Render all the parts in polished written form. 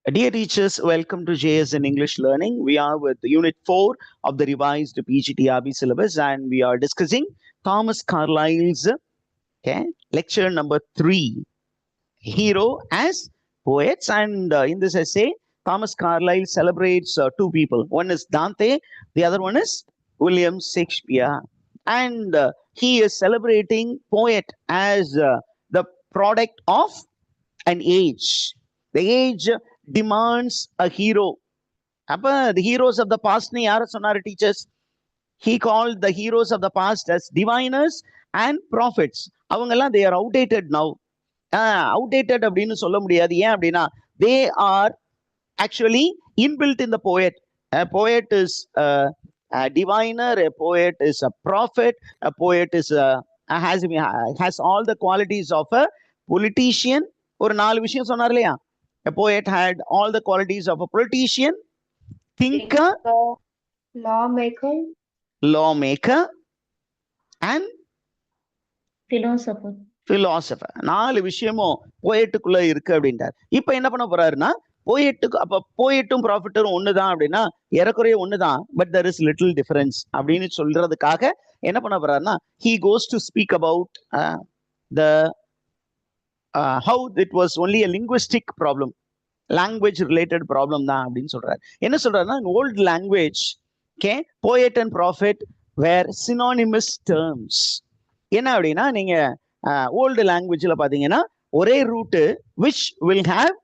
Dear teachers, welcome to JS in English Learning. We are with Unit 4 of the revised PGTRB syllabus and we are discussing Thomas Carlyle's lecture number 3, Hero as Poets. And in this essay, Thomas Carlyle celebrates two people. One is Dante, the other one is William Shakespeare. And he is celebrating poet as the product of an age. The age demands a hero. The heroes of the past ni yaara sonnaru teachers? He called the heroes of the past as diviners and prophets. Avangala they are outdated now. Outdated அப்படின்னு சொல்ல முடியாது. ஏன் அப்படின்னா they are actually inbuilt in the poet. A poet is a diviner, a poet is a prophet, a poet is has all the qualities of a politician. ஒரு 4 விஷயம் சொன்னார் இல்லையா? A poet had all the qualities of a politician, thinker, lawmaker, and philosopher. 4 விஷயமும் போயட்டுக்குள்ள இருக்கு அப்படின்றார். இப்ப என்ன பண்ண போறாருன்னா போயட்டுக்கு அப்ப போயட்டும் ப்ராஃபிட்டரும் ஒண்ணுதான் அப்படின்னா ஏறக்குறைய ஒண்ணுதான், but there is little difference அப்படின்னு சொல்றதுக்காக என்ன பண்ண போறாருன்னா he goes to speak about the how it was only a linguistic problem, language related problem தான் அப்படின்னு சொல்றாரு. என்ன சொல்றாருன்னா old language, poet and prophet were synonymous terms. என்ன அப்படின்னா நீங்க ஓல்டு லாங்குவேஜ்ல பாத்தீங்கன்னா ஒரே root which will have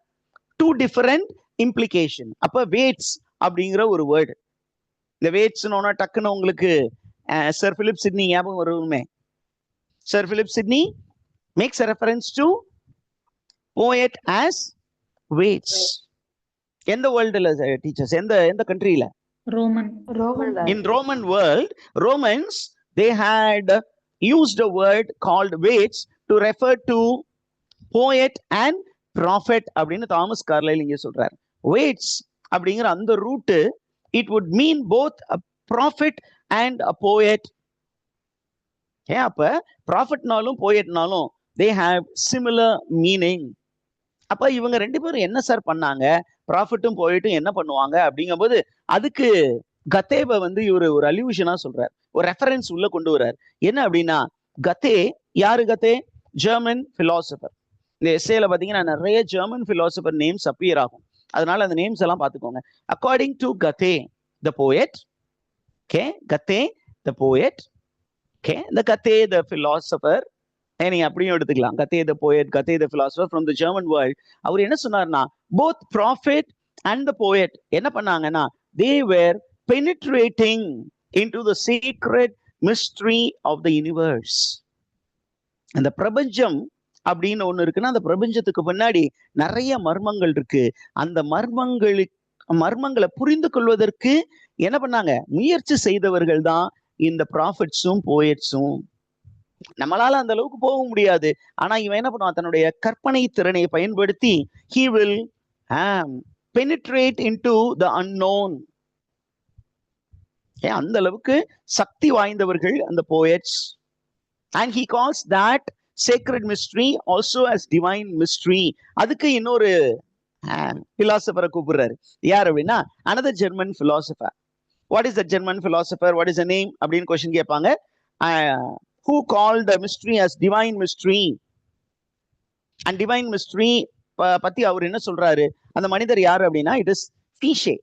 two different implication. அப்ப வேட்ஸ் அப்படிங்கிற ஒரு வேர்டு, இந்த வேட்ஸ்னோன்னா டக்குன்னு உங்களுக்கு சர் பிலிப் சிட்னி ஞாபகம் வருமே. Sir Philip Sidney makes a reference to poet as weights. எந்த வேர்ல்டுல டீச்சர்ஸ்? எந்த கண்ட்ரியில? Roman. In Roman world, Romans they had used a word called weights to refer to poet and prophet அப்படின்னு Thomas Carlyle இங்க சொல்றாரு. weights அப்படிங்கிற அந்த root it would mean both a prophet and a poet. அப்ப ப்ராஃபிட்னாலும் போயட்னாலும் they have similar meaning. அப்ப இவங்க 2 பேரும் என்ன சார் பண்ணாங்க? ப்ராஃபிட்டும் போயிட்டும் என்ன பண்ணுவாங்க அப்படிங்கும்போது அதுக்கு கத்தேவை இவரு ஒரு அல்யூஷனா சொல்றாரு, ஒரு ரெஃபரன்ஸ் உள்ள கொண்டு வர்றாரு. என்ன அப்படின்னா கத்தே யாரு? கத்தே ஜெர்மன் பிலாசபர். இந்த எஸ்ஏல பாத்தீங்கன்னா நிறைய ஜெர்மன் பிலாசபர் நேம்ஸ் அப்பியர் ஆகும், அதனால அந்த நேம்ஸ் எல்லாம் பாத்துக்கோங்க. According to Goethe the poet, Goethe the poet, the Goethe the philosopher, நீங்க அப்படியும் எடுத்துக்கலாம். Goethe the poet, Goethe the philosopher from the German world. அவர் என்ன சொன்னார்னா both prophet and the poet என்ன பண்ணாங்கன்னா they were penetrating into the sacred mystery of the universe. அந்த பிரபஞ்சம் அப்படின்னு ஒண்ணு இருக்குன்னா அந்த பிரபஞ்சத்துக்கு பின்னாடி நிறைய மர்மங்கள் இருக்கு. அந்த மர்மங்களை புரிந்து கொள்வதற்கு என்ன பண்ணாங்க? முயற்சி செய்தவர்கள் தான் இந்த ப்ராஃபிட்ஸும் போயட்ஸும். நம்மளால அந்த அளவுக்கு போக முடியாது, ஆனா இவன் என்ன பண்ணுவான்? தன்னுடைய கற்பனை திறனை பயன்படுத்தி he will penetrate into the unknown. அந்த அளவுக்கு சக்தி வாய்ந்தவர்கள் அந்த poets. and he calls that sacred mystery also as divine mystery. அதுக்கு இன்னொரு பிலாசபரை கூப்பிடுறாரு. யார் அப்படின்னா another German philosopher. what is the German philosopher? what is the name அப்படின்னு கொஸ்டின் கேட்பாங்க. who called the mystery as divine mystery? and divine mystery பத்தி அவர் என்ன சொல்றாரு? அந்த மனிதர் யாரு அப்படின்னா it is Fichte.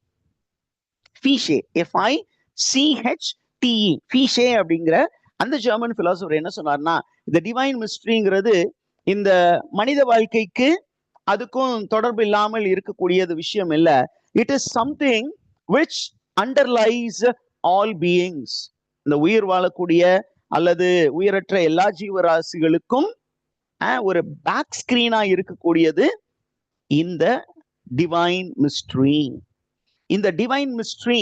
Fichte, Fichte, Fichte அப்படிங்கிற அந்த ஜெர்மன் பிலாசபர் என்ன சொன்னார்னா இந்த டிவைன் மிஸ்ட்ரிங்கிறது இந்த மனித வாழ்க்கைக்கு அதுக்கும் தொடர்பு இல்லாமல் இருக்கக்கூடியது விஷயம் இல்ல. It is something which underlies all beings. இந்த உயிர் வாழக்கூடிய அல்லது உயிரற்ற எல்லா ஜீவராசிகளுக்கும் ஒரு பேக் ஸ்கிரீனா இருக்கக்கூடியது இந்த டிவைன் மிஸ்ட்ரி. இந்த டிவைன் மிஸ்ட்ரி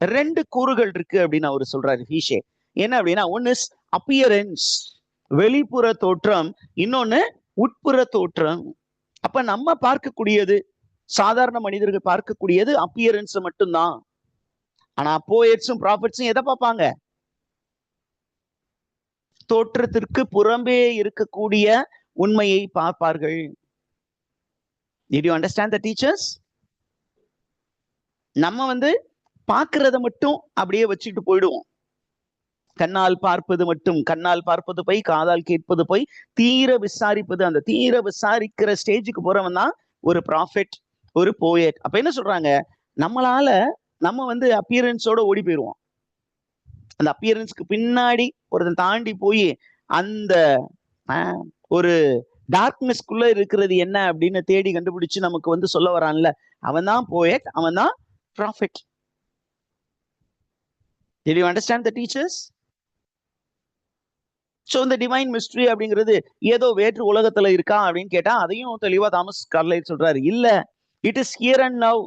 2 கூறுகள் இருக்கு அப்படின்னு அவர் சொல்றாரு ஃபீஷே. என்ன அப்படின்னா ஒன்னு இஸ் அப்பியரன்ஸ், வெளிப்புற தோற்றம், இன்னொன்னு உட்புற தோற்றம். அப்ப நம்ம பார்க்கக்கூடியது, சாதாரண மனிதர்கள் பார்க்கக்கூடியது அப்பியரன்ஸ் மட்டும்தான். ஆனா போயட்ஸும் ப்ராஃபிட்ஸும் எதை பார்ப்பாங்க? தோற்றத்திற்கு புறம்பே இருக்கக்கூடிய உண்மையை பார்ப்பார்கள். Did you understand the teachers? நம்ம வந்து பார்க்கறத மட்டும் அப்படியே வச்சுட்டு போயிடுவோம். கண்ணால் பார்ப்பது மட்டும், கண்ணால் பார்ப்பது போய், காதால் கேட்பது போய், தீர விசாரிப்பது, அந்த தீர விசாரிக்கிற ஸ்டேஜுக்கு போறவன் தான் ஒரு ப்ராஃபெட், ஒரு போயட். அப்ப என்ன சொல்றாங்க, நம்மளால நம்ம வந்து அப்பியரன்ஸோட ஓடி போயிடுவோம். அந்த அப்பியரன்ஸ்க்கு பின்னாடி ஒருத்தன் தாண்டி போய் அந்த ஒரு டார்க்னஸ்குள்ள இருக்கிறது என்ன அப்படின்னு தேடி கண்டுபிடிச்சு நமக்கு வந்து சொல்ல வரான்ல, அவன் தான் போயட், அவன் தான் prophet. Did you understand the teachers? So இந்த டிவைன் மிஸ்ட்ரி அப்படிங்கிறது ஏதோ வேற்று உலகத்துல இருக்கா அப்படின்னு கேட்டா அதையும் தெளிவா தாமஸ் கார்லைல் சொல்றாரு. இல்ல, it is here and now.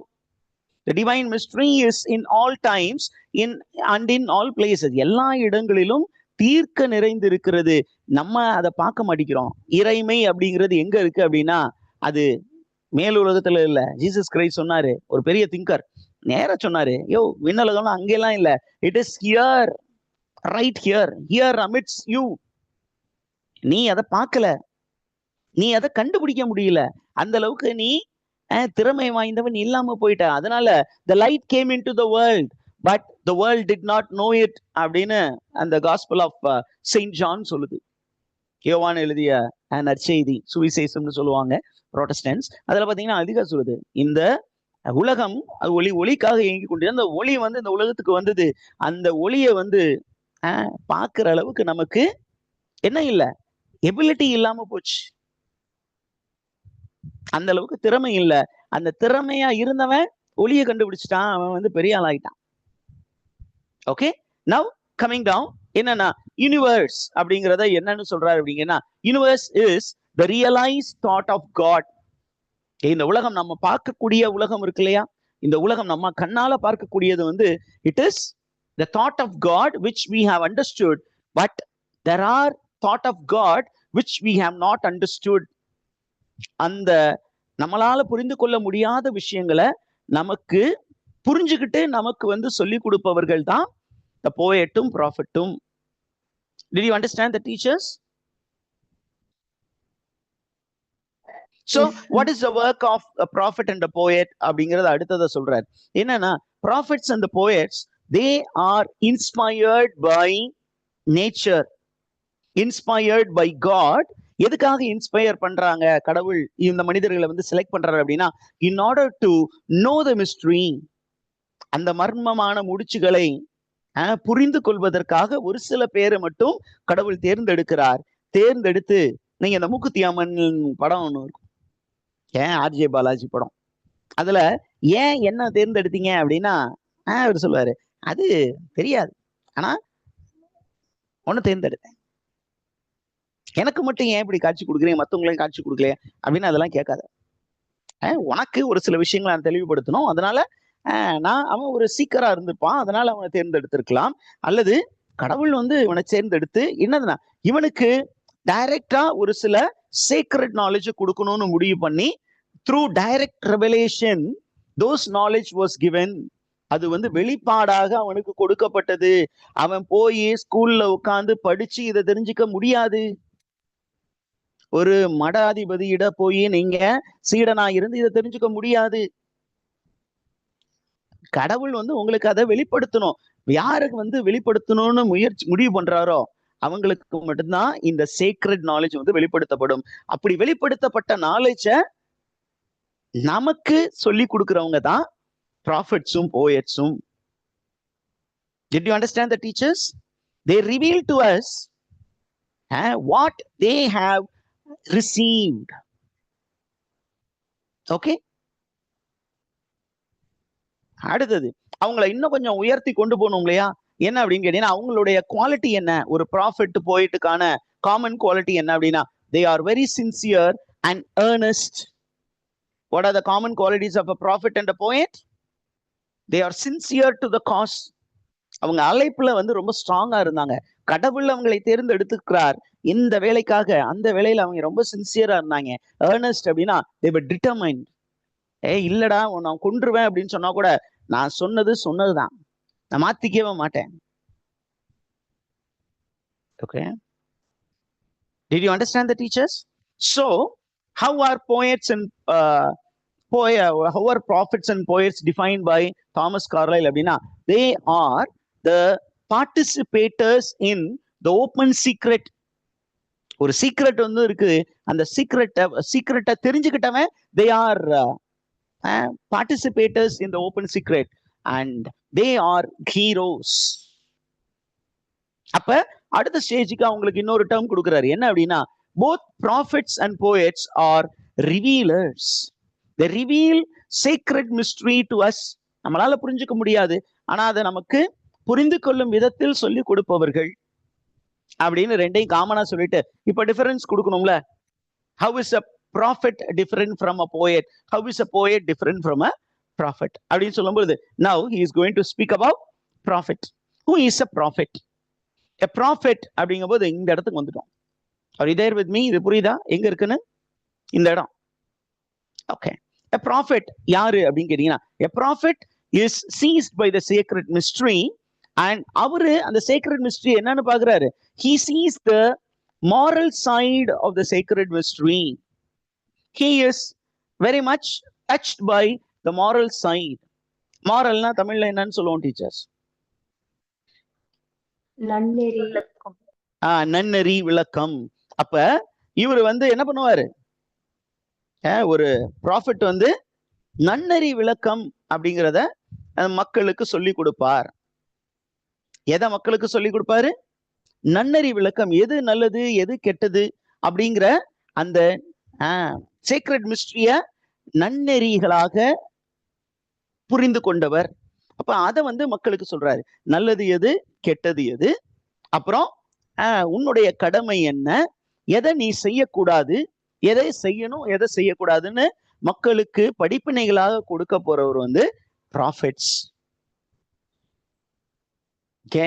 The divine mystery is in all times and in all places. எல்லா இடங்களிலும் தீர்க்க நிறைந்து இருக்கிறது. நம்ம அதை பார்க்க மாட்டேங்கிறோம். இறைமை அப்படிங்கிறது எங்க இருக்கு அப்படின்னா அது மேல் உலகத்துல இல்ல. ஜீசஸ் கிரைஸ்ட் சொன்னாரு, ஒரு பெரிய திங்கர் நேரா சொன்னாரு, யோ விண்ணுலகம்லாம் அங்கெல்லாம் இல்ல, it is here, right here, here amidst you. நீ அதை பார்க்கல, நீ அதை கண்டுபிடிக்க முடியல, அந்த அளவுக்கு நீ திறமை வாய்ந்தவன் இல்லாம போயிட்ட. அதனால the light came into the world but the world did not know it அப்படின்னு அந்த gospel of Saint John சொல்லுது. யோவான் எழுதிய நற்செய்தி, சுவிசேஷம்னு சொல்லுவாங்க புரோட்டஸ்டன்ஸ். அதுல பாத்தீங்கன்னா அதிகம் சொல்லுது, இந்த உலகம் ஒளிக்காக இயங்கி கொண்டு அந்த ஒளி வந்து இந்த உலகத்துக்கு வந்தது. அந்த ஒளியை வந்து பார்க்கிற அளவுக்கு நமக்கு என்ன இல்லை, எபிலிட்டி இல்லாம போச்சு. அந்த அளவுக்கு திறமை இல்லை. அந்த திறமையா இருந்தவன் ஒளியை கண்டுபிடிச்சிட்டான், அவன் வந்து பெரிய ஆள் ஆயிட்டான். ஓகே, நவ் கமிங் டவுன், என்னன்னா யூனிவர்ஸ் அப்படிங்கிறத என்னன்னு சொல்றாரு அப்படிங்கன்னா, universe is the realise thought of God. இந்த உலகம் நம்ம பார்க்கக்கூடிய உலகம் இருக்கு இல்லையா, இந்த உலகம் நம்ம கண்ணால பார்க்கக்கூடியது வந்து it is the thought of God which we have understood, but there are thought of God which we have not understood. அந்த நம்மளால புரிந்து கொள்ள முடியாத விஷயங்களை நமக்கு புரிஞ்சுக்கிட்டு நமக்கு வந்து சொல்லி கொடுப்பவர்கள் தான் the poet-ம் prophet-ம். Did you understand the teachers? So what is the work of a prophet and a poet அப்படிங்கறது அடுத்தத சொல்றார். என்னன்னா prophets and the poets, they are inspired by nature, inspired by God. எதுக்காக இன்ஸ்பயர் பண்றாங்க, கடவுள் இந்த மனிதர்களை வந்து செலக்ட் பண்றாரு அப்படின்னா, in order to know the mystery, அந்த மர்மமான முடிச்சுகளை புரிந்து கொள்வதற்காக ஒரு சில பேரை மட்டும் கடவுள் தேர்ந்தெடுக்கிறார். தேர்ந்தெடுத்து, நீங்க இந்த மூக்குத்தி அம்மன் படம் ஒண்ணு இருக்கும், ஆர்ஜே பாலாஜி படம், அதுல ஏன் என்ன தேர்ந்தெடுத்தீங்க அப்படின்னா அவர் சொல்லுவாரு, அது தெரியாது, ஆனா ஒண்ணு தேர்ந்தெடுத்தேன், எனக்கு மட்டும் ஏன் இப்படி காட்சி கொடுக்குறீங்க, மற்றவங்களையும் காட்சி கொடுக்கலையே அப்படின்னு அதெல்லாம் கேட்காத. உனக்கு ஒரு சில விஷயங்களை நான் தெளிவுபடுத்தணும், அதனால நான் அவன் ஒரு சீக்கரா இருந்திருப்பான், அதனால அவனை தேர்ந்தெடுத்திருக்கலாம். அல்லது கடவுள் வந்து இவனை தேர்ந்தெடுத்து என்னதுன்னா இவனுக்கு டைரக்டா ஒரு சில சீக்ரெட் நாலேஜ் கொடுக்கணும்னு முடிவு பண்ணி, through direct revelation those knowledge was given. அது வந்து வெளிப்பாடாக அவனுக்கு கொடுக்கப்பட்டது. அவன் போய் ஸ்கூல்ல உட்கார்ந்து படிச்சு இதை தெரிஞ்சுக்க முடியாது. ஒரு மடாதிபதியிட போய் நீங்க சீடனா இருந்து இதை தெரிஞ்சுக்க முடியாது. கடவுள் வந்து உங்களுக்கு அதை வெளிப்படுத்தணும். யாருக்கு வந்து வெளிப்படுத்தணும்னு முடிவு பண்றாரோ அவங்களுக்கு மட்டும்தான் இந்த சீக்ரெட் நாலேஜ் வந்து வெளிப்படுத்தப்படும். அப்படி வெளிப்படுத்தப்பட்ட நாலேஜ நமக்கு சொல்லி கொடுக்கிறவங்க தான் ப்ராஃபட்ஸும் போயட்ஸும். Did you understand the teachers? They reveal to us what they have received. Okay, அடுத்தது அவங்களை இன்னும் கொஞ்சம் உயர்த்தி கொண்டு போகணும் இல்லையா, என்ன அப்படின்னு கேட்டீங்கன்னா அவங்களுடைய குவாலிட்டி என்ன, ஒரு ப்ராஃபெட் போயிட்டுக்கான காமன் குவாலிட்டி என்ன அப்படின்னா, they are very sincere and earnest. What are the common qualities of a prophet and a poet? They are sincere to the cause. அவங்க அழைப்புல வந்து ரொம்ப ஸ்ட்ராங்கா இருந்தாங்க. கடவுள் அவங்களை தேர்ந்தெடுத்துக்கிறார் இந்த வேலைக்காக, அந்த வேலையில அவங்க ரொம்ப சின்சியரா இருந்தாங்க. ஏர்னஸ்ட் அப்படின்னா they were determined. இல்லடா நான் கொன்றுவேன் அப்படின்னு சொன்னா கூட நான் சொன்னதுதான், நான் மாத்திக்கவே மாட்டேன். Okay, did you understand the teachers? So how are poets and how are prophets and poets defined by Thomas Carlyle அப்படின்னா, they are the participators in the open secret. ஒரு சீக்ரெட் வந்து இருக்கு, அந்த சீக்ரெட்டை தெரிஞ்சுக்கிட்டவன் they are participators in the open secret and they are heroes. அப்ப அடுத்த ஸ்டேஜுக்கு அவங்களுக்கு இன்னொரு டேர்ம் கொடுக்குறாரு. என்ன அப்படின்னா, both prophets and poets are revealers. They reveal sacred mystery to us. நம்மளால புரிஞ்சுக்க முடியாது, ஆனா அதை நமக்கு புரிந்து கொள்ளும் விதத்தில் சொல்லி கொடுப்பவர்கள் அப்படின்னு ரெண்டையும் காமனா சொல்லிட்டு இப்ப டிஃபரன்ஸ் கொடுக்கணும்ல. How is a prophet different from a poet? How is a poet different from a prophet? அப்படின்னு சொல்லும்போது now he is going to speak about prophet. Who is a prophet? A prophet அப்படிங்கும்போது இந்த இடத்துக்கு வந்துட்டோம். Are you there with me? இது புரியுதா எங்க இருக்குன்னு? இந்த இடம். Okay. A prophet யாரு அப்படின்னு கேட்டீங்கன்னா, a prophet is seized by the sacred mystery and அவரு அந்த sacred mystery என்னன்னு பாக்குறாரு. He sees the moral side of the sacred mystery. He is very much touched by the moral side. Moralனா தமிழ்ல என்னன்னு சொல்லுவோம் டீச்சர்ஸ்? நன்னெறி விளக்கம். அப்ப இவர் வந்து என்ன பண்ணுவாரு, ஒரு ப்ராஃபிட் வந்து நன்னெறி விளக்கம் அப்படிங்கிறத மக்களுக்கு சொல்லி கொடுப்பார். எதை மக்களுக்கு சொல்லி கொடுப்பாரு? நன்னெறி விளக்கம். எது நல்லது எது கெட்டது அப்படிங்கிற அந்த சீக்ரெட் மிஸ்ட்ரிய நன்னெறிகளாக புரிந்து கொண்டவர். அப்ப அதை வந்து மக்களுக்கு சொல்றாரு, நல்லது எது கெட்டது எது, அப்புறம் உன்னுடைய கடமை என்ன, எதை நீ செய்யக்கூடாது, எதை செய்யணும் எதை செய்யக்கூடாதுன்னு மக்களுக்கு படிப்பினைகளாக கொடுக்க போறவர் வந்து ப்ராஃபிட்ஸ்.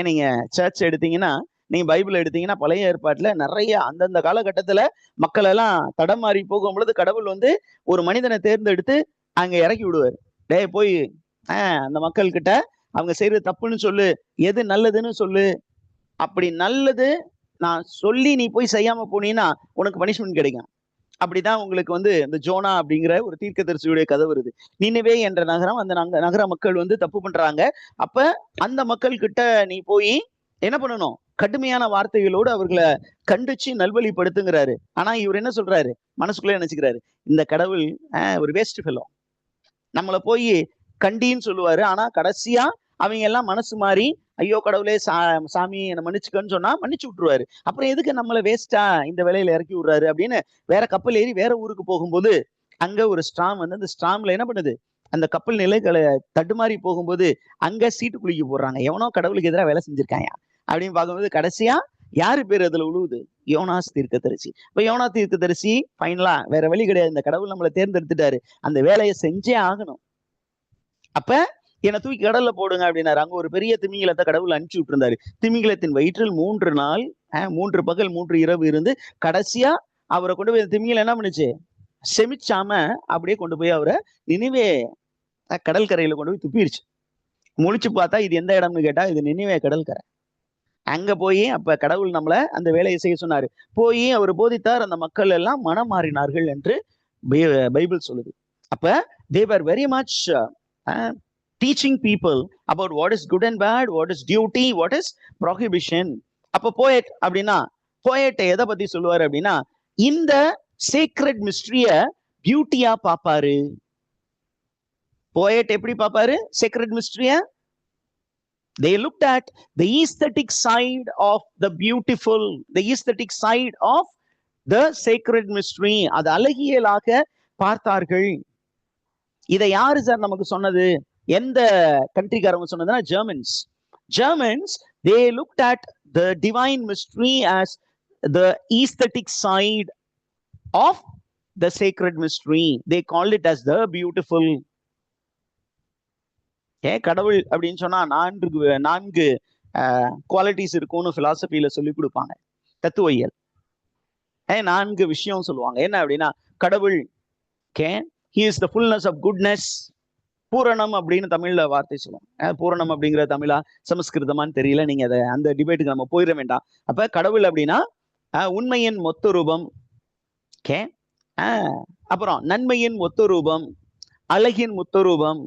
நீங்க சர்ச் எடுத்தீங்கன்னா, நீங்க பைபிள் எடுத்தீங்கன்னா, பழைய ஏற்பாட்டுல நிறைய அந்தந்த காலகட்டத்துல மக்கள் எல்லாம் தடம் மாறி போகும் பொழுது கடவுள் வந்து ஒரு மனிதனை தேர்ந்தெடுத்து அங்க இறக்கி விடுவார். டே போய் அந்த மக்கள் கிட்ட அவங்க செய்யறது தப்புன்னு சொல்லு, எது நல்லதுன்னு சொல்லு, அப்படி நல்லது நான் சொல்லி நீ போய் செய்யாம போனீங்கன்னா உனக்கு பனிஷ்மெண்ட் கிடைக்கும். அப்படிதான் உங்களுக்கு வந்து இந்த ஜோனா அப்படிங்கிற ஒரு தீர்க்கதரிசியுடைய கதை வருது. நினிவே என்ற நகரம், அந்த நகர மக்கள் வந்து தப்பு பண்றாங்க. அப்ப அந்த மக்கள் கிட்ட நீ போய் என்ன பண்ணணும், கடுமையான வார்த்தைகளோடு அவர்களை கண்டிச்சு நல்வழிப்படுத்துங்கிறாரு. ஆனா இவர் என்ன சொல்றாரு, மனசுக்குள்ளே நினைச்சுக்கிறாரு, இந்த கடவுள் ஒரு வேஸ்ட் ஃபெல்லோ, நம்மளை போய் கண்டின்னு சொல்லுவாரு. ஆனா கடைசியா அவங்க எல்லாம் மனசு மாறி ஐயோ கடவுளே சாமி என்னை மன்னிச்சுக்கன்னு சொன்னா மன்னிச்சு விட்டுருவாரு. அப்புறம் எதுக்கு நம்மளை வேஸ்டா இந்த வேலையில இறக்கி விடுறாரு அப்படின்னு வேற கப்பல் ஏறி வேற ஊருக்கு போகும்போது அங்க ஒரு ஸ்ட்ராம் வந்து அந்த ஸ்ட்ராம்ல என்ன பண்ணுது, அந்த கப்பல் நிலைகளை தடுமாறி போகும்போது அங்க சீட்டு குளிக்க போடுறாங்க. எவனோ கடவுளுக்கு எதிராக வேலை செஞ்சிருக்காங்க அப்படின்னு பார்க்கும்போது கடைசியா யாரு பேர் அதுல உழுவுது, யோனாஸ் தீர்க்கதரிசி. இப்ப யோனா தீர்க்கதரிசி ஃபைனலா வேற வழி கிடையாது, இந்த கடவுள் நம்மளை தேர்ந்தெடுத்துட்டாரு, அந்த வேலையை செஞ்சே ஆகணும். அப்ப என்னை தூக்கி கடல்ல போடுங்க அப்படின்னாரு. அங்க ஒரு பெரிய திமிங்கலத்தை கடவுள் அனுப்பிச்சு விட்டு இருந்தாரு. திமிங்கலத்தின் வயிற்றில் 3 நாள் 3 பகல் 3 இரவு இருந்து கடைசியா அவரை கொண்டு போய் திமிங்கலம் என்ன பண்ணுச்சு, செமிச்சாம அப்படியே கொண்டு போய் அவரை நினிவே கடற்கரையில கொண்டு போய் துப்பிடுச்சு. முழிச்சு பார்த்தா இது எந்த இடம்னு கேட்டா இது நினிவே கடற்கரை. அங்க போய் அப்ப கடவுள் நம்மளை அந்த வேலையை செய்ய சொன்னாரு. போய் அவர் போதித்தார், அந்த மக்கள் எல்லாம் மனம் மாறினார்கள் என்று பைபிள் சொல்லுது. அப்ப they were very much teaching people about what is good and bad, what is duty, what is prohibition. அப்ப போயட் அப்படின்னா, போயட் எதை பத்தி சொல்லுவாரு அப்படின்னா, இந்த சீக்ரெட் மிஸ்ட்ரிய பியூட்டியா பாப்பாரு. போயட் எப்படி பாப்பாரு secret மிஸ்ட்ரிய? They looked at the aesthetic side of the beautiful, the aesthetic side of the sacred mystery. அது அழகியலாக பார்த்தார்கள். இதை யாரு சார் நமக்கு சொன்னது, எந்த கண்ட்ரிக்காரங்க சொன்னதுன்னா Germans. Germans, they looked at the divine mystery as the aesthetic side of the sacred mystery. They called it as the beautiful. கடவுள் அப்படின்னு சொன்னா 4 குவாலிட்டிஸ் இருக்கும்னு பிலாசபில சொல்லி கொடுப்பாங்க, தத்துவவியல். 4 விஷயம் சொல்லுவாங்க. என்ன அப்படின்னா, கடவுள் he is the fullness of goodness. பூரணம் அப்படின்னு தமிழ்ல வார்த்தை சொல்லுவாங்க. பூரணம் அப்படிங்கிற தமிழா சமஸ்கிருதமான்னு தெரியல, நீங்க அதை அந்த டிபேட்டுக்கு நம்ம போயிட வேண்டாம். அப்ப கடவுள் அப்படின்னா உண்மையின் மொத்த ரூபம், அப்புறம் நன்மையின் மொத்த ரூபம், அழகின் முத்தரூபம்.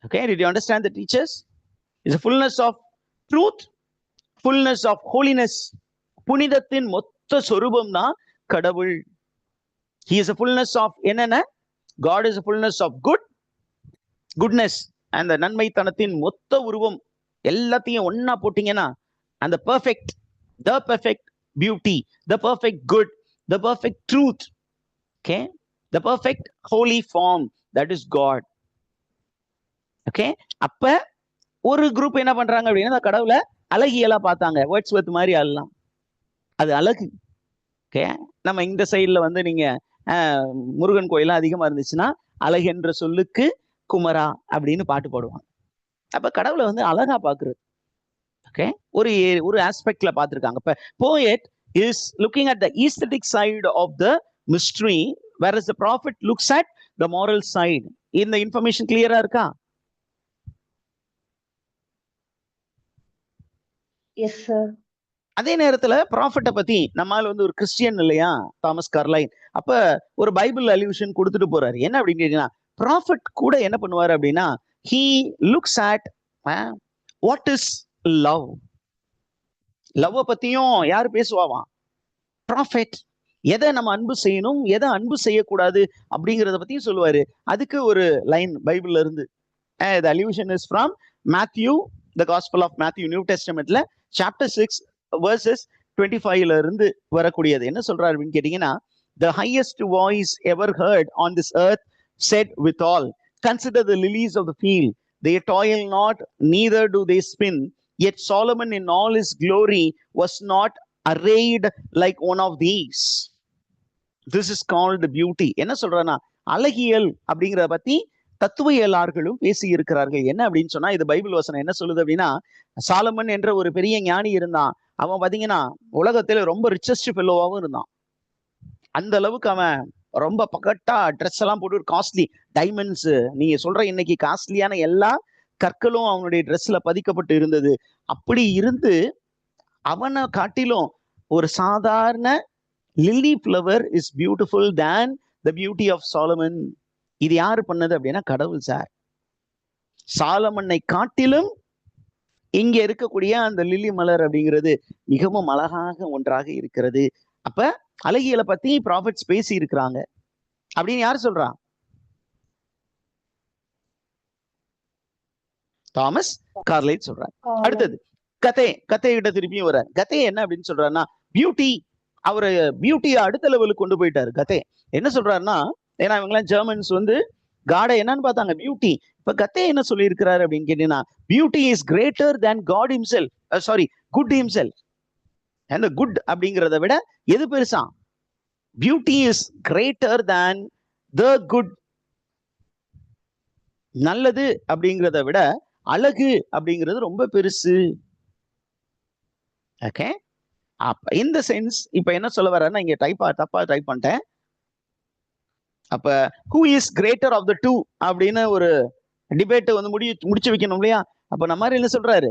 Okay, did you understand the teachers? It's a fullness of truth, fullness of holiness. புனிதத்தின் மொத்த சொரூபம் தான் கடவுள். He is a fullness of என்னென்ன? God is a fullness of goodness. அந்த நன்மைத்தனத்தின் மொத்த உருவம் எல்லாத்தையும் ஒன்னா போட்டீங்கன்னா அந்த the perfect beauty, the perfect good, the perfect truth, okay, the perfect holy form, that is God. Okay, அப்ப ஒரு குரூப் என்ன பண்றாங்க அப்படின்னா கடவுளை அழகியலா பார்த்தாங்க. வேர்ட்ஸ்வர்த் மாதிரி ஆளலாம், அது அழகு. ஓகே, நம்ம இந்த சைட்ல வந்து நீங்க முருகன் கோயிலாம் அதிகமா இருந்துச்சுன்னா அழகென்ற சொல்லுக்கு குமரா அப்படின்னு பாட்டு பாடுவாங்க. அப்ப கடவுளை வந்து அழகா பாக்குறது. ஓகே, ஒரு ஆஸ்பெக்ட்ல பார்த்திருக்காங்க. இப்ப poet is looking at the aesthetic side of the mystery, whereas the prophet looks at the moral side. இந்த இன்ஃபர்மேஷன் கிளியரா இருக்கா? Yes sir. அதே நேரத்துல ப்ராஃபிட்ட பத்தி நம்மால வந்து ஒரு கிறிஸ்டியன் இல்லையா தாமஸ் கார்லைன், அப்ப ஒரு பைபிள் அல்யூஷன் கொடுத்துட்டு போறாரு. என்ன அப்படின்னு கேட்டீங்கன்னா, ப்ராஃபிட் கூட என்ன பண்ணுவாரு அப்படின்னா, he looks at what is love. Love பத்தியும் யாரு பேசுவாவாம்? ப்ராஃபிட். எதை நம்ம அன்பு செய்யணும், எதை அன்பு செய்யக்கூடாது அப்படிங்கிறத பத்தியும் சொல்லுவாரு. அதுக்கு ஒரு லைன் பைபிள்ல இருந்து, the allusion is from Matthew, the Gospel of Matthew, New Testamentல chapter 6 verses 25ல இருந்து வரக்கூடியது. என்ன சொல்றாரு அப்படின்னு கேட்டீங்கன்னா, the highest voice ever heard on this earth said withal, consider the lilies of the field, they toil not, neither do they spin, yet Solomon in all his glory was not arrayed like one of these. This is called beauty. என்ன சொல்றேன்னா, அழகியல் அப்படிங்கிறத பத்தி தத்துவவியலாளர்களும் பேசி இருக்கிறார்கள். என்ன அப்படின்னு சொன்னா, இது பைபிள் வசனம் என்ன சொல்லுது அப்படின்னா, சாலமன் என்ற ஒரு பெரிய ஞானி இருந்தான். அவன் பாத்தீங்கன்னா உலகத்துல ரொம்ப ரிச்சஸ்ட் ஃபெல்லோவாவும் இருந்தான். அந்த அளவுக்கு அவன் ரொம்ப பக்கட்டா ட்ரெஸ் எல்லாம் போட்டு காஸ்ட்லி டைமண்ட்ஸ், நீங்க சொல்ற இன்னைக்கு காஸ்ட்லியான எல்லா கற்களும் அவனுடைய ட்ரெஸ்ல பதிக்கப்பட்டு இருந்தது. அப்படி இருந்து அவனை காட்டிலும் ஒரு சாதாரண lily flower is beautiful than the beauty of Solomon. இது யாரு பண்ணது அப்படின்னா கடவுள் சார். சாலமனை காட்டிலும் இங்க இருக்கக்கூடிய அந்த லில்லி மலர் அப்படிங்கிறது மிகவும் அழகாக ஒன்றாக இருக்கிறது. அப்ப அழகியலை பத்தி ப்ராஃபிட்ஸ் பேசி இருக்கிறாங்க அப்படின்னு யார் சொல்றா? தாமஸ் கார்லைன் சொல்றாரு. அடுத்தது கதையிட்ட திருப்பியும் வர்றாரு. கதை என்ன அப்படின்னு சொல்றாருன்னா, பியூட்டி. அவரு பியூட்டியை அடுத்த லெவலுக்கு கொண்டு போயிட்டாரு. கதை என்ன சொல்றாருன்னா, ஏன்னா இவங்கெல்லாம் ஜெர்மன்ஸ் வந்து காடை என்னன்னு பார்த்தாங்க, பியூட்டி. இப்ப கத்தை என்ன சொல்லி இருக்கிறாரு அப்படின்னு கேட்டீங்கன்னா, beauty is greater than God himself, sorry good himself. அந்த குட் அப்படிங்கிறத விட எது பெருசா? Beauty is greater than the good. நல்லது அப்படிங்கிறத விட அழகு அப்படிங்கிறது ரொம்ப பெருசு. ஓகே, அப்ப இந்த சென்ஸ் இப்ப என்ன சொல்ல வர்றேன்னா, இங்க தப்பா டைப் பண்ணிட்டேன். அப்ப who is greater of the two அப்படின்னு ஒரு டிபேட் வந்து முடிச்சு வைக்கணும் இல்லையா? அப்ப நம்ம என்ன சொல்றாரு,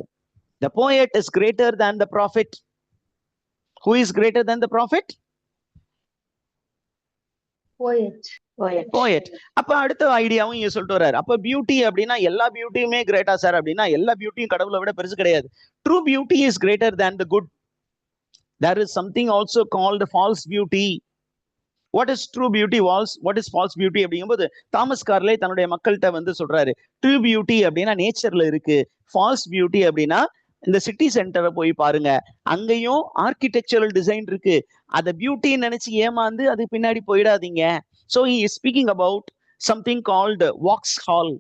the poet is greater than the prophet. Who is greater than the prophet? poet. அப்ப அடுத்த ஐடியாவும் இங்க சொல்லிட்டு வர்றாரு. அப்ப பியூட்டி அப்படின்னா எல்லா பியூட்டியுமே கிரேட்டா சார் அப்படின்னா, எல்லா பியூட்டியும் கடவுளை விட பெருசு கிடையாது. True beauty is greater than the good. There is something also called false beauty. What is true beauty? What is false beauty அப்படிங்கும்போது தாமஸ் கார்லே தன்னுடைய மக்கள்கிட்ட வந்து சொல்றாரு, ட்ரூ பியூட்டி அப்படின்னா நேச்சர்ல இருக்கு, ஃபால்ஸ் பியூட்டி அப்படின்னா இந்த சிட்டி சென்டரை போய் பாருங்க, அங்கேயும் ஆர்கிடெக்சரல் டிசைன் இருக்கு, அதை பியூட்டின்னு நினைச்சு ஏமாந்து அது பின்னாடி போயிடாதீங்க. So he is speaking about something called Vauxhall.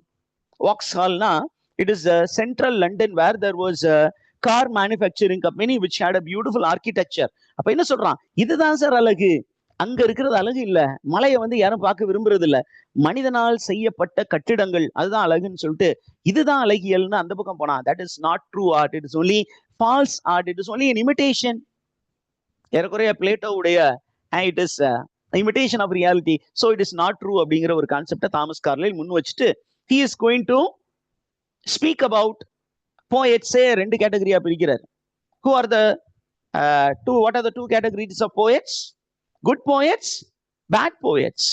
வாக்ஸ்ஹால்னா it is central London where there was car manufacturing company which had a beautiful architecture. அப்ப என்ன சொல்றான், இதுதான் சார் அழகு, அங்க இருக்கிறது அழகு இல்ல, மலையை வந்து யாரும் பார்க்க விரும்புறது இல்ல, மனிதனால் செய்யப்பட்ட கட்டிடங்கள் அதுதான் அழகுன்னு சொல்லிட்டு இதுதான் அழகியல்னு அந்த பக்கம் போனா, that is not true art, it is only false art, it is only an imitation. ஏறக்குறைய பிளேட்டோவுடைய it is imitation of reality, so it is not true அப்படிங்கிற ஒரு கான்செப்டை தாமஸ் கார்லைல் முன் வச்சுட்டு he is going to speak about poets. ரெண்டு கேட்டகரியா பிரிக்கிறார். who are the what are the two categories of poets? Good poets, bad poets.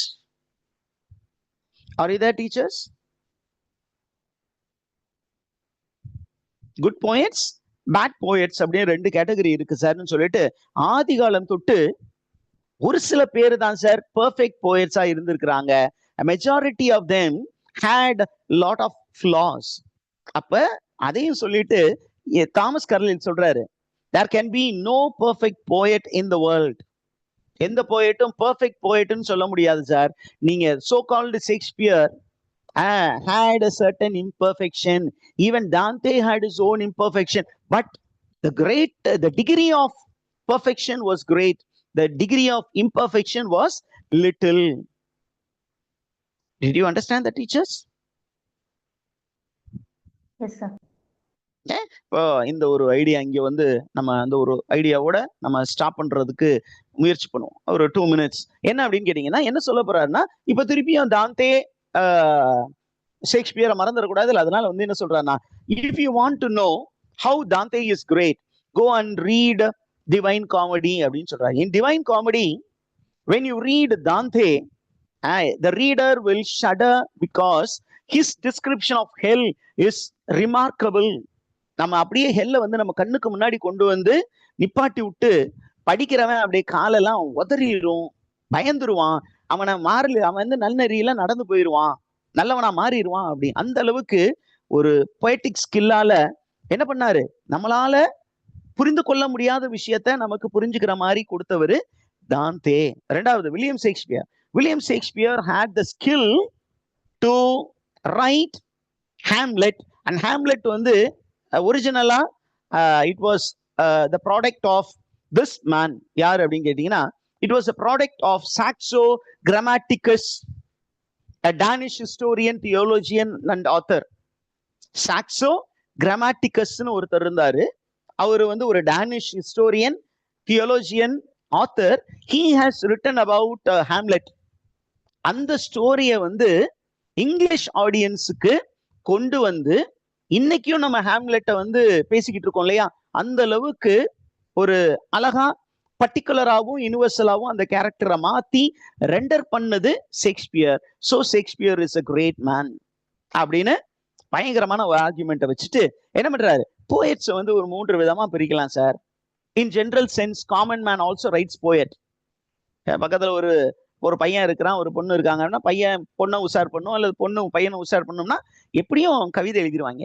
Are you there, teachers? Good poets, bad poets அப்படின்னு ரெண்டு category இருக்கு சார்னு சொல்லிட்டு ஆதி காலம் தொட்டு ஒரு சில பேர் தான் சார் பெர்ஃபெக்ட் போயட்ஸா இருந்திருக்கிறாங்க. Majority of them had lot of flaws. அப்ப அதையும் சொல்லிட்டு தாமஸ் கார்லைல் சொல்றாரு, there can be no perfect poet in the world. எந்த போயட்டும் பெர்ஃபெக்ட் போயட்னு சொல்ல முடியாது சார். நீங்க so called Shakespeare had a certain imperfection. Even Dante had his own imperfection, but the degree of perfection was great. The degree of imperfection was little. Did you understand that, teachers? Yes, sir. இப்போ இந்த ஒரு idea இங்க வந்து நம்ம அந்த ஒரு ஐடியாவோட நம்ம stop பண்றதுக்கு முயற்சி பண்ணுவோம். ஒரு 2 minutes. என்ன அப்படின்னு கேட்டீங்கன்னா, என்ன சொல்ல போறாருன்னா, இப்ப திருப்பியும் தாந்தே ஷேக்ஸ்பியரை மறந்துடக்கூடாது. அதனால வந்து என்ன சொல்றாருன்னா, if you want to know how Dante is great, go and read Divine Comedy அப்படின்னு சொல்றாரு. In Divine Comedy, when you read Dante, the reader will shudder because his description of hell is remarkable. நம்ம அப்படியே ஹெல்ல வந்து நம்ம கண்ணுக்கு முன்னாடி கொண்டு வந்து நிப்பாட்டி விட்டு படிக்கிறவன் அப்படியே காலெல்லாம் உதறிடும், பயந்துருவான், அவனை அவன் வந்து நன்னெறியில நடந்து போயிடுவான், நல்லவனா மாறிடுவான். அப்படி அந்த அளவுக்கு ஒரு பொயட்டிக் ஸ்கில்லால என்ன பண்ணாரு, நம்மளால புரிந்து கொள்ள முடியாத விஷயத்த நமக்கு புரிஞ்சுக்கிற மாதிரி கொடுத்தவர் தாந்தே. ரெண்டாவது William Shakespeare. William Shakespeare had the skill to write Hamlet. and Hamlet வந்து ஒரிஜினலா it was the product of this man. யார் அப்படின்னு கேட்டீங்கன்னா, it was a product of Saxo Grammaticus, a Danish historian, theologian and author. Saxo Grammaticusன்னு ஒருத்தர் இருந்தாரு. அவர் வந்து ஒரு Danish historian, theologian, author. he has written about Hamlet. அந்த ஸ்டோரியை வந்து இங்கிலீஷ் ஆடியன்ஸுக்கு கொண்டு வந்து இன்னைக்கும் நம்ம ஹாம்லெட்டை வந்து பேசிக்கிட்டு இருக்கோம் இல்லையா, அந்த அளவுக்கு ஒரு அழகா பர்டிகுலராகவும் யூனிவர்சலாகவும் அந்த கேரக்டரை மாத்தி ரெண்டர் பண்ணது Shakespeare. So Shakespeare is a great man அப்படின்னு பயங்கரமான ஒரு ஆர்குமெண்ட்டை வச்சுட்டு என்ன பண்றாரு, போயட்ஸை வந்து ஒரு 3 விதமா பிரிக்கலாம் sir. In general sense common man also writes poet. பக்கத்துல ஒரு பையன் இருக்கிறான், ஒரு பொண்ணு இருக்காங்கன்னா, பையன் பொண்ணை உஷார் பண்ணும் அல்லது பொண்ணு பையனை உஷார் பண்ணோம்னா எப்படியும் கவிதை எழுதிடுவாங்க,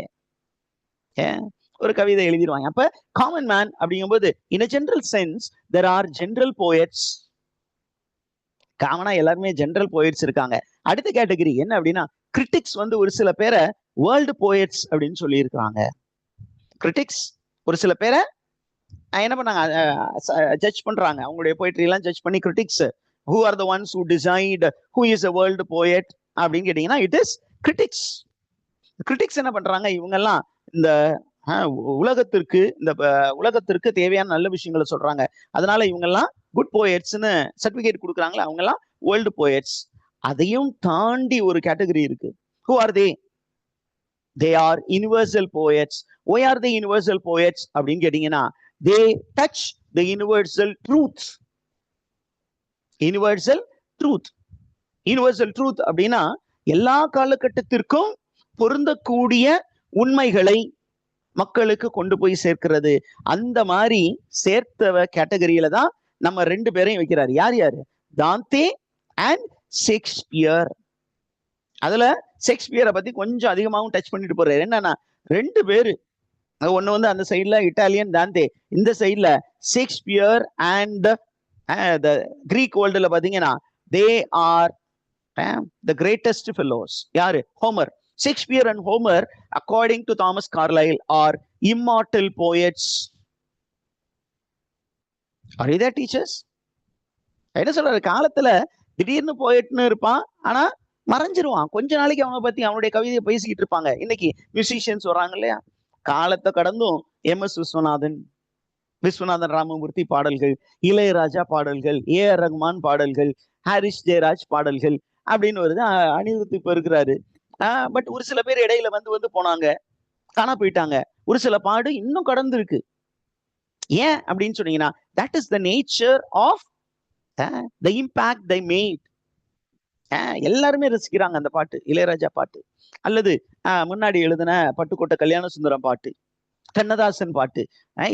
ஒரு கவிதை எழுதிடுவாங்க. அப்ப காமன் மேன் அப்படிங்கும்போது in a general sense there are general poets. காமனா எல்லாருமே ஜென்ரல் போயட்ஸ் இருக்காங்க. அடுத்த கேட்டகரி என்ன அப்படின்னா, கிரிட்டிக்ஸ் வந்து ஒரு சில பேரை வேர்ல்டு போயட்ஸ் அப்படின்னு சொல்லி இருக்கிறாங்க. கிரிட்டிக்ஸ் ஒரு சில பேரை என்ன பண்ணாங்க, ஜட்ஜ் பண்றாங்க, அவங்களுடைய போயட்ரி எல்லாம் ஜட்ஜ் பண்ணி critics who are the ones who decide who is a world poet அப்படின்னு கேட்டீங்கன்னா, it is critics. கிரிட்டிக்ஸ் என்ன பண்றாங்க, இவங்கெல்லாம் இந்த உலகத்திற்கு தேவையான நல்ல விஷயங்களை சொல்றாங்க, அதனால இவங்கெல்லாம் குட் போயட்ஸ்னு சர்டிபிகேட் கொடுக்குறாங்களா, அவங்கெல்லாம் வேர்ல்டு போயட்ஸ். அதையும் தாண்டி ஒரு கேட்டகரி இருக்கு. who are they? they are universal poets. why are they universal poets அப்படின்னு கேட்டீங்கன்னா, they touch the universal truth. Universal truth. Universal truth அப்படின்னா எல்லா காலகட்டத்திற்கும் பொருந்தக்கூடிய உண்மைகளை மக்களுக்கு கொண்டு போய் சேர்க்கிறது. அந்த மாதிரி சேர்த்த கேட்டகரியில தான் நம்ம 2 பேரையும் வைக்கிறாரு. யாரு? Dante and Shakespeare. அதுல ஷேக்ஸ்பியரை பத்தி கொஞ்சம் அதிகமாகவும் டச் பண்ணிட்டு போறாரு. என்னன்னா, 2 பேரு, ஒண்ணு வந்து அந்த சைட்ல இட்டாலியன் தாந்தே, இந்த சைட்ல Shakespeare and the Greek world ல பாத்தீங்கன்னா they are the greatest fellows. யாரு? Homer. Shakespeare and Homer, according to Thomas Carlyle, are immortal poets. Are you there, teachers? என்ன சொல்றாரு, காலத்துல திடீர்னு போயட்னு இருப்பான், ஆனா மறைஞ்சிருவான். கொஞ்ச நாளைக்கு அவனை பத்தி அவனுடைய கவிதையை பேசிக்கிட்டு இருப்பாங்க. இன்னைக்கு மியூசிஷியன்ஸ் வர்றாங்க இல்லையா, காலத்தை கடந்தும் MS விஸ்வநாதன் ராமமூர்த்தி பாடல்கள், இளையராஜா பாடல்கள், AR ரகுமான் பாடல்கள், ஹாரிஸ் ஜெயராஜ் பாடல்கள் அப்படின்னு வருது. அனிருத் இப்ப இருக்கிறாரு. பட் ஒரு சில பேர் இடையில வந்து போனாங்க, காணா போயிட்டாங்க. ஒரு சில பாடு இன்னும் கடந்து இருக்கு. ஏன் அப்படின்னு சொன்னீங்கன்னா, that is the nature of the impact they made. எல்லாருமே ரசிக்கிறாங்க அந்த பாட்டு, இளையராஜா பாட்டு. அல்லது முன்னாடி எழுதின பட்டுக்கோட்டை கல்யாண சுந்தரம் பாட்டு, கண்ணதாசன் பாட்டு,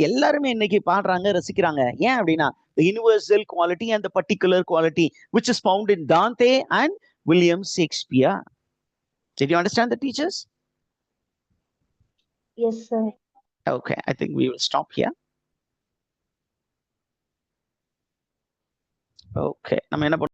எல்லாருமே இன்னைக்கு பாடுறாங்க, ரசிக்கிறாங்க. ஏன் அப்படின்னா the universal quality and the particular quality which is found in Dante and William Shakespeare. Did you understand the teachers? Yes, sir. Okay, I think we will stop here. Okay, நம்ம என்ன